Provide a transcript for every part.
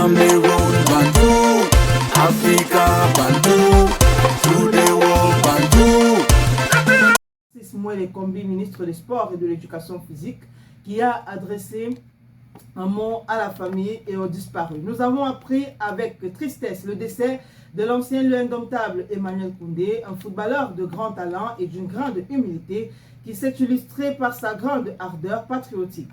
Cameroon, Bantou, Africa, Bantou, through the world, Bantou. Moi, les combis, ministre des Sports et de l'Éducation physique, qui a adressé un mot à la famille et aux disparus. Nous avons appris avec tristesse le décès de l'ancien lion indomptable Emmanuel Koundé, un footballeur de grand talent et d'une grande humilité qui s'est illustré par sa grande ardeur patriotique.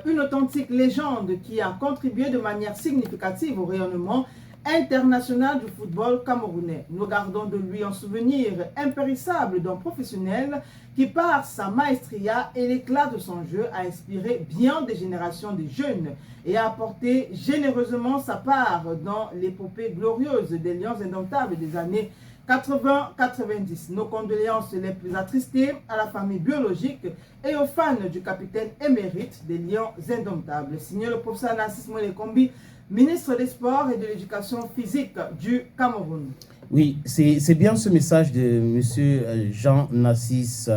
Une authentique légende qui a contribué de manière significative au rayonnement international du football camerounais. Nous gardons de lui un souvenir impérissable d'un professionnel qui, par sa maestria et l'éclat de son jeu, a inspiré bien des générations de jeunes et a apporté généreusement sa part dans l'épopée glorieuse des Lions indomptables des années 80-90. Nos condoléances les plus attristées à la famille biologique et aux fans du capitaine émérite des Lions indomptables. Signé le professeur Narcisse Moëlle Kombi, ministre des Sports et de l'Éducation physique du Cameroun. Oui, c'est bien ce message de M. Jean-Narcisse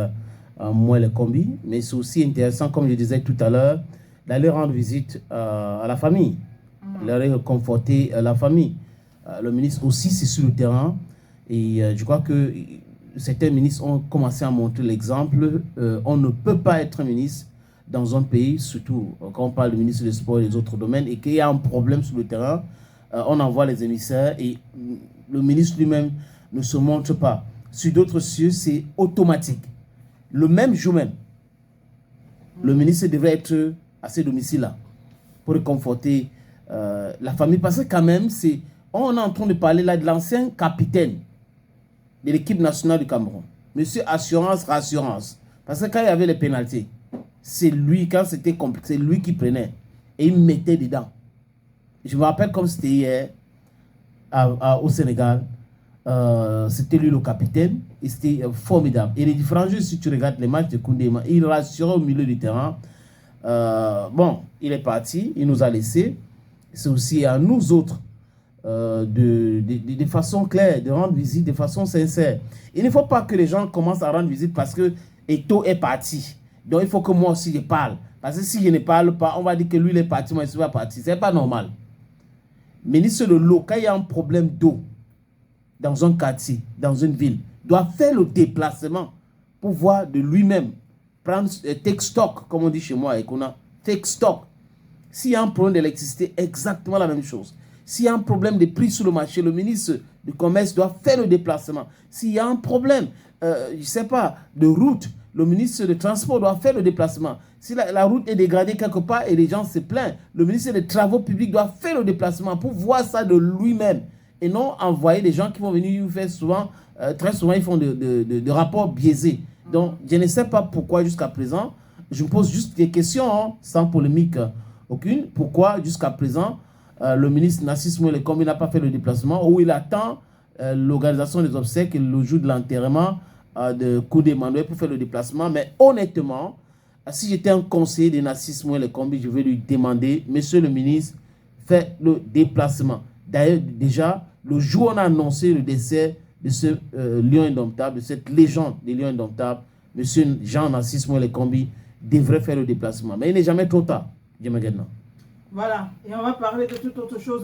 Moëlle Kombi, mais c'est aussi intéressant, comme je disais tout à l'heure, d'aller rendre visite à la famille, d'aller conforter la famille. Le ministre aussi, c'est sur le terrain, et je crois que certains ministres ont commencé à montrer l'exemple. On ne peut pas être ministre dans un pays, surtout quand on parle du ministre des Sports et des autres domaines, et qu'il y a un problème sur le terrain, on envoie les émissaires et le ministre lui-même ne se montre pas. Sur d'autres cieux, c'est automatique. Le même jour même, le ministre devrait être à ce domicile-là pour réconforter la famille. Parce que quand même, on est en train de parler là de l'ancien capitaine de l'équipe nationale du Cameroun. Monsieur Assurance, Rassurance. Parce que quand il y avait les pénalités, c'est lui, quand c'était compliqué, c'est lui qui prenait. Et il mettait dedans. Je me rappelle comme c'était hier au Sénégal. C'était lui le capitaine. Et c'était formidable. Et les différents jeux, si tu regardes les matchs de Koundé, il rassurait au milieu du terrain. Bon, il est parti, il nous a laissé. C'est aussi à nous autres de façon claire, de rendre visite de façon sincère. Il ne faut pas que les gens commencent à rendre visite parce que Eto'o est parti. Donc il faut que moi aussi je parle. Parce que si je ne parle pas, on va dire que lui il est parti, moi je ne suis pas parti. Ce n'est pas normal. Ministre de l'eau, quand il y a un problème d'eau dans un quartier, dans une ville, doit faire le déplacement pour voir de lui-même, prendre, take stock, comme on dit chez moi, et qu'on a take stock. S'il y a un problème d'électricité, exactement la même chose. S'il y a un problème de prix sur le marché, le ministre du Commerce doit faire le déplacement. S'il y a un problème, je ne sais pas, de route, le ministre des Transports doit faire le déplacement. Si la route est dégradée quelque part et les gens se plaignent, le ministre des Travaux publics doit faire le déplacement pour voir ça de lui-même. Et non envoyer des gens qui vont venir faire souvent, très souvent, ils font de rapports biaisés. Donc, je ne sais pas pourquoi jusqu'à présent, je me pose juste des questions, hein, sans polémique aucune. Pourquoi jusqu'à présent, le ministre Narcisse Moëlle Kombi n'a pas fait le déplacement où il attend l'organisation des obsèques et le jour de l'enterrement de Koundé Emmanuel pour faire le déplacement. Mais honnêtement, si j'étais un conseiller de Narcisse Moëlle Kombi, je vais lui demander, monsieur le ministre, faites le déplacement. D'ailleurs, déjà, le jour où on a annoncé le décès de ce lion indomptable, de cette légende des lions indomptables, monsieur Jean-Narcisse Moëlle Kombi devrait faire le déplacement. Mais il n'est jamais trop tard. Voilà, et on va parler de toute autre chose.